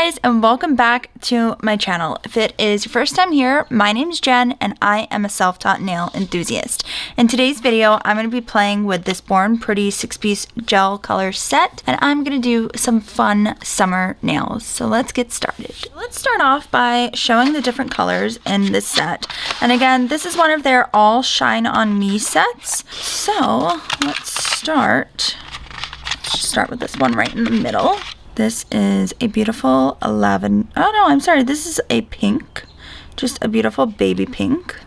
guys, and welcome back to my channel. If it is your first time here, my name's Jen and I am a self-taught nail enthusiast. In today's video, I'm going to be playing with this Borne Pretty 6-piece gel color set, and I'm going to do some fun summer nails. So let's get started. Let's start off by showing the different colors in this set. And again, this is one of their all shine on me sets. So let's start. Let's start with this one right in the middle. This is a beautiful lavender. Oh no, I'm sorry. This is a pink. Just a beautiful baby pink.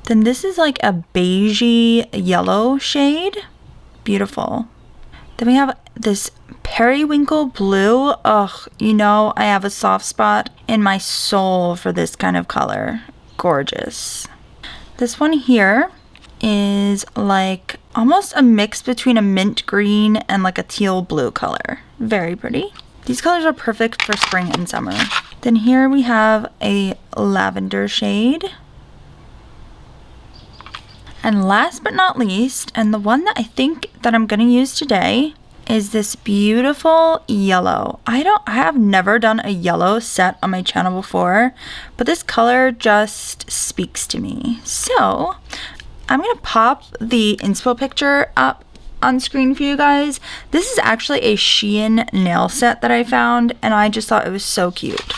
Then this is like a beigey yellow shade. Beautiful. Then we have this periwinkle blue. Ugh, you know I have a soft spot in my soul for this kind of color. Gorgeous. This one here is like almost a mix between a mint green and like a teal blue color. Very pretty. These colors are perfect for spring and summer. Then here we have a lavender shade. And last but not least, and the one that I think that I'm going to use today, is this beautiful yellow. I have never done a yellow set on my channel before, but this color just speaks to me. So I'm going to pop the inspo picture up on screen for you guys. This is actually a Shein nail set that I found, and I just thought it was so cute.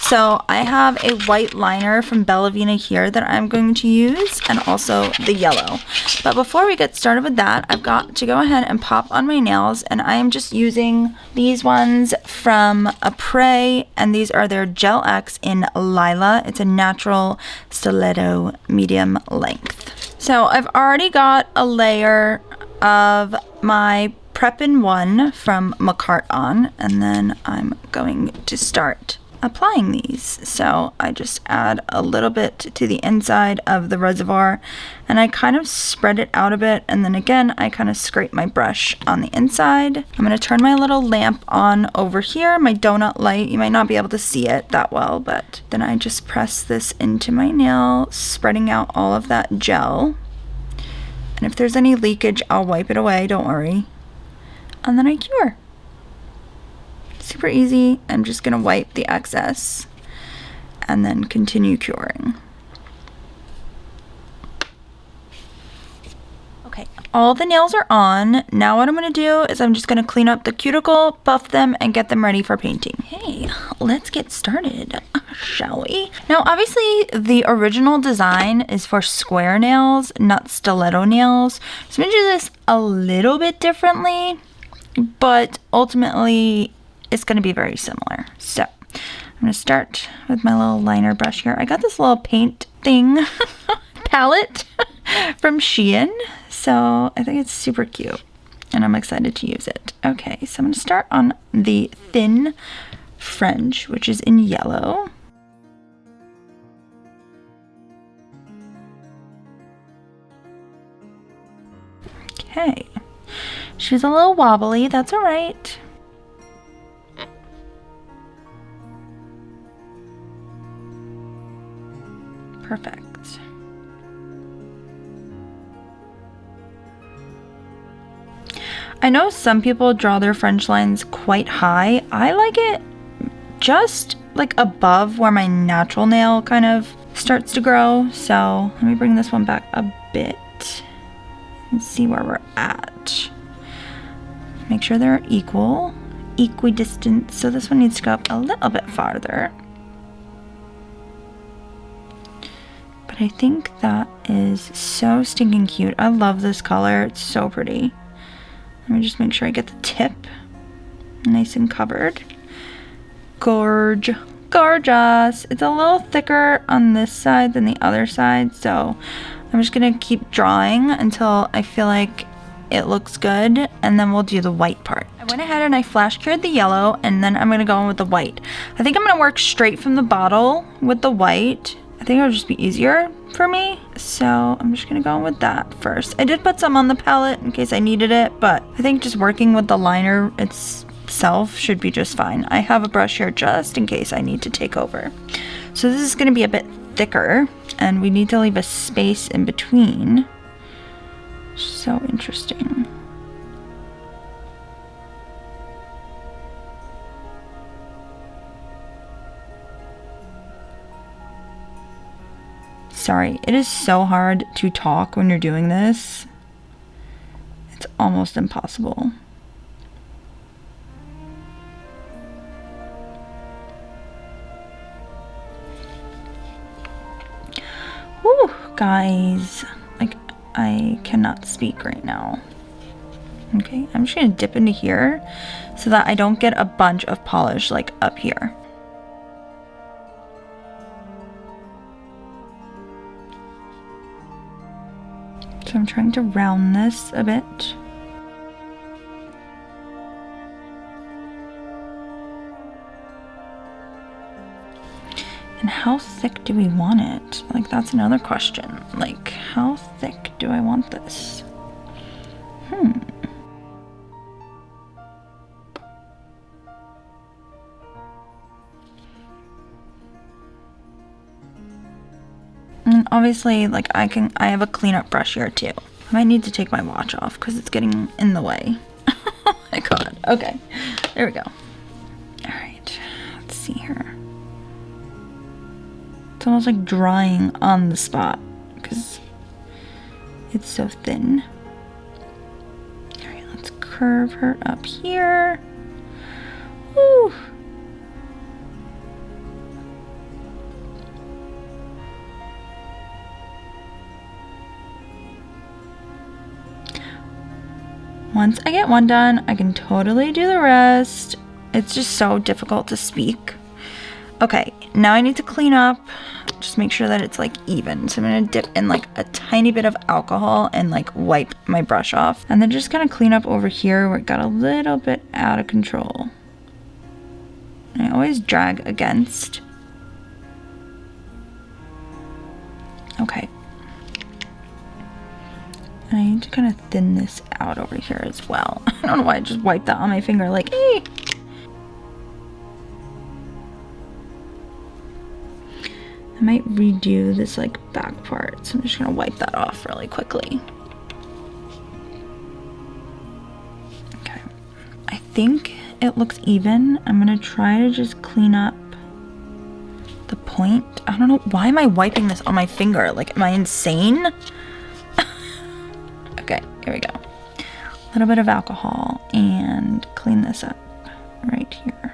So I have a white liner from Bellavina here that I'm going to use, and also the yellow. But before we get started with that, I've got to go ahead and pop on my nails, and I am just using these ones from Apres, and these are their Gel X in Lila. It's a natural stiletto medium length. So I've already got a layer of my Prep-In 1 from McCart on, and then I'm going to start applying these. So I just add a little bit to the inside of the reservoir, and I kind of spread it out a bit, and then again I kind of scrape my brush on the inside. I'm going to turn my little lamp on over here, my donut light. You might not be able to see it that well, but then I just press this into my nail, spreading out all of that gel. And if there's any leakage, I'll wipe it away, don't worry. And then I cure. Super easy. I'm just gonna wipe the excess and then continue curing. Okay, all the nails are on. Now what I'm gonna do is I'm just gonna clean up the cuticle, buff them, and get them ready for painting. Hey, let's get started, shall we? Now, obviously, the original design is for square nails, not stiletto nails. So I'm gonna do this a little bit differently, but ultimately, it's gonna be very similar. So I'm gonna start with my little liner brush here. I got this little paint thing palette from Shein, so I think it's super cute, and I'm excited to use it. Okay, so I'm gonna start on the thin French, which is in yellow. Okay, she's a little wobbly, that's all right. Perfect. I know some people draw their French lines quite high. I like it just like above where my natural nail kind of starts to grow. So let me bring this one back a bit and see where we're at. Make sure they're equidistant. So this one needs to go up a little bit farther. But I think that is so stinking cute. I love this color. It's so pretty. Let me just make sure I get the tip nice and covered. Gorgeous. It's a little thicker on this side than the other side, so I'm just gonna keep drawing until I feel like it looks good, and then we'll do the white part. I went ahead and I flash cured the yellow, and then I'm gonna go in with the white. I think I'm gonna work straight from the bottle with the white. I think it'll just be easier for me, so I'm just gonna go in with that first. I did put some on the palette in case I needed it, but I think just working with the liner itself should be just fine. I have a brush here just in case I need to take over. So this is gonna be a bit thicker, and we need to leave a space in between. So interesting. Sorry, it is so hard to talk when you're doing this. It's almost impossible. Whew, guys, like, I cannot speak right now. Okay, I'm just gonna dip into here so that I don't get a bunch of polish like up here. So I'm trying to round this a bit. And how thick do we want it? Like, that's another question. Like, how thick do I want this? And obviously, like, I have a cleanup brush here too. I might need to take my watch off because it's getting in the way. Oh my god. Okay, there we go. All right, let's see here. It's almost like drying on the spot because it's so thin. All right, let's curve her up here. Woo. Once I get one done, I can totally do the rest. It's just so difficult to speak. Okay, now I need to clean up. Just make sure that it's like even. So I'm gonna dip in like a tiny bit of alcohol and like wipe my brush off. And then just kind of clean up over here where it got a little bit out of control. And I always drag against. Okay. I need to kind of thin this out over here as well. I don't know why I just wiped that on my finger like, hey. I might redo this like back part, so I'm just gonna wipe that off really quickly. Okay, I think it looks even. I'm gonna try to just clean up the point. I don't know, why am I wiping this on my finger? Like, am I insane? Okay, here we go. A little bit of alcohol and clean this up right here.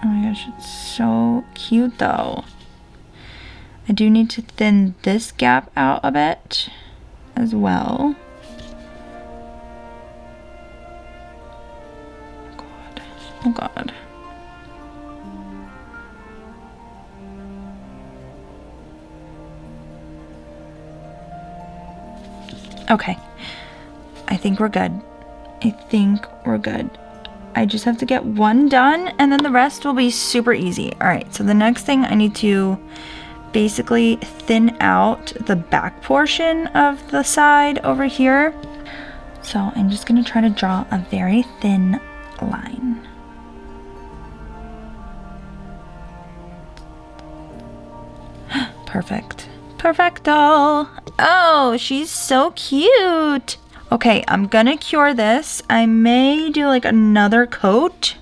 Oh my gosh, it's so cute though. I do need to thin this gap out a bit as well. Oh god. Oh god. Okay, I think we're good. I think we're good. I just have to get one done and then the rest will be super easy. All right, so the next thing I need to basically thin out the back portion of the side over here. So I'm just gonna try to draw a very thin line. Perfect. Perfecto. Oh, she's so cute. Okay, I'm gonna cure this. I may do like another coat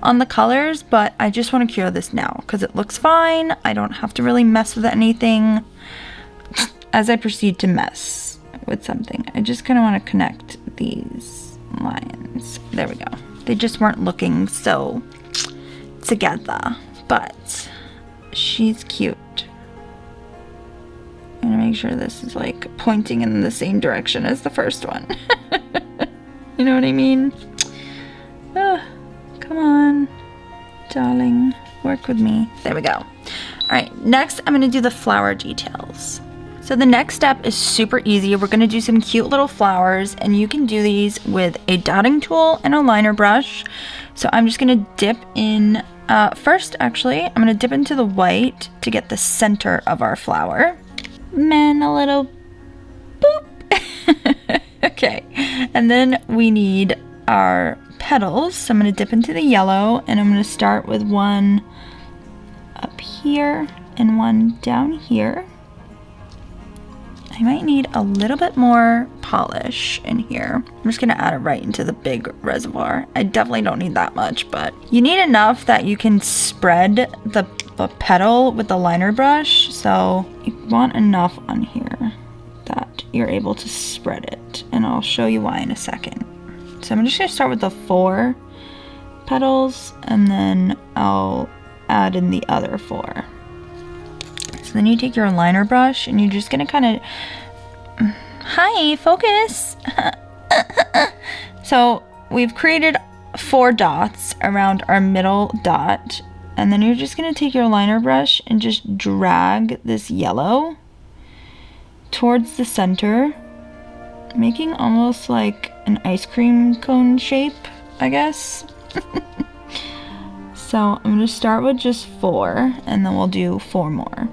on the colors, but I just want to cure this now because it looks fine. I don't have to really mess with anything as I proceed to mess with something. I just kind of want to connect these lines. There we go. They just weren't looking so together, but she's cute. I'm gonna make sure this is like pointing in the same direction as the first one. You know what I mean? Come on, darling, work with me. There we go. All right, next I'm gonna do the flower details. So the next step is super easy. We're gonna do some cute little flowers, and you can do these with a dotting tool and a liner brush. So I'm just gonna dip in, first actually, I'm gonna dip into the white to get the center of our flower. Man, a little boop. Okay, and then we need our petals. So I'm going to dip into the yellow, and I'm going to start with one up here and one down here. I I might need a little bit more polish in here. I'm just gonna add it right into the big reservoir. I definitely don't need that much, but you need enough that you can spread the petal with the liner brush. So you want enough on here that you're able to spread it. And I'll show you why in a second. So I'm just gonna start with the 4 petals, and then I'll add in the other 4. So then you take your liner brush and you're just gonna kind of, hi, focus. So we've created 4 dots around our middle dot, and then you're just gonna take your liner brush and just drag this yellow towards the center, making almost like an ice cream cone shape, I guess. So I'm gonna start with just 4, and then we'll do 4 more.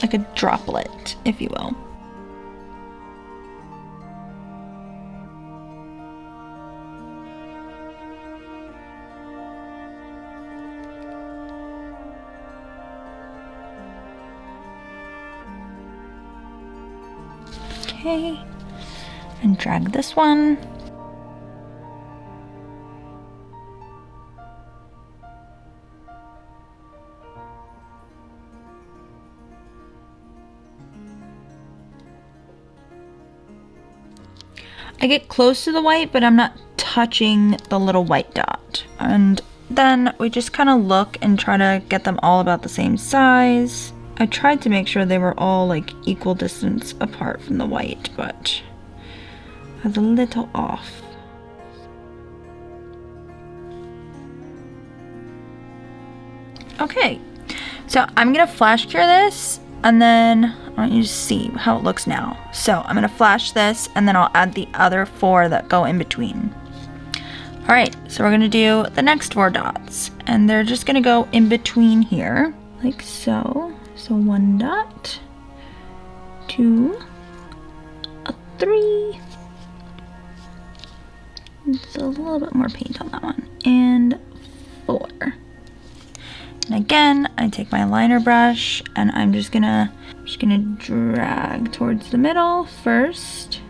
Like a droplet, if you will. Okay, and drag this one. I get close to the white, but I'm not touching the little white dot. And then we just kind of look and try to get them all about the same size. I tried to make sure they were all like equal distance apart from the white, but I was a little off. Okay, so I'm gonna flash cure this, and then I want you to see how it looks now. So I'm gonna flash this, and then I'll add the other 4 that go in between. All right, so we're gonna do the next 4 dots, and they're just gonna go in between here, like so. So 1 dot, 2, a 3. It's a little bit more paint on that one, and 4. And again, I take my liner brush, and I'm just gonna drag towards the middle first.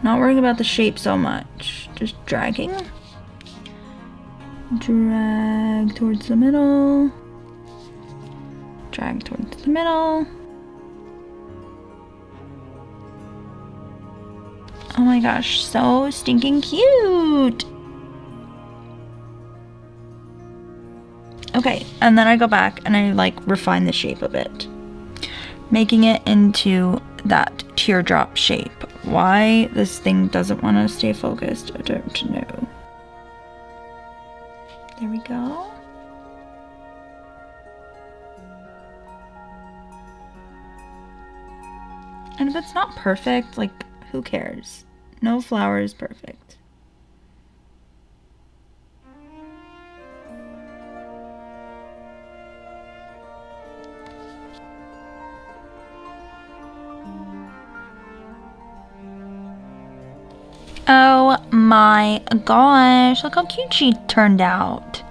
Not worrying about the shape so much, just dragging. Drag towards the middle. Drag towards the middle. Oh my gosh, so stinking cute. Okay, and then I go back and I like refine the shape a bit, making it into that teardrop shape. Why this thing doesn't want to stay focused, I don't know. There we go. And if it's not perfect, like, who cares? No flower is perfect. Oh my gosh, look how cute she turned out.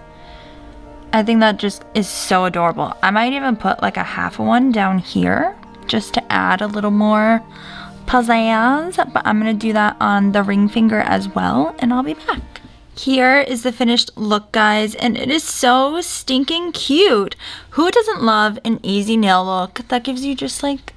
I think that just is so adorable. I might even put like a half one down here just to add a little more pizzazz, but I'm gonna do that on the ring finger as well, and I'll be back. Here is the finished look, guys, and it is so stinking cute. Who doesn't love an easy nail look that gives you just like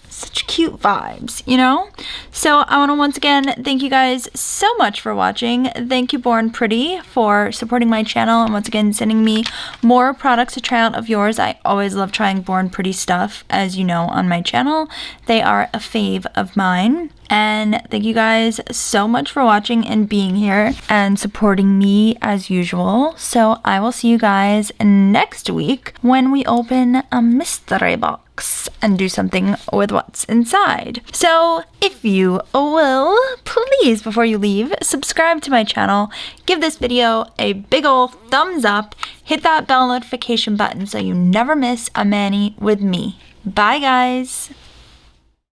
such cute vibes, you know? So I want to once again thank you guys so much for watching. Thank you, Borne Pretty, for supporting my channel and once again sending me more products to try out of yours. I always love trying Borne Pretty stuff, as you know, on my channel. They are a fave of mine. And thank you guys so much for watching and being here and supporting me as usual. So I will see you guys next week when we open a mystery box and do something with what's inside. So if you will, please, before you leave, subscribe to my channel, give this video a big ol' thumbs up, hit that bell notification button so you never miss a mani with me. Bye, guys.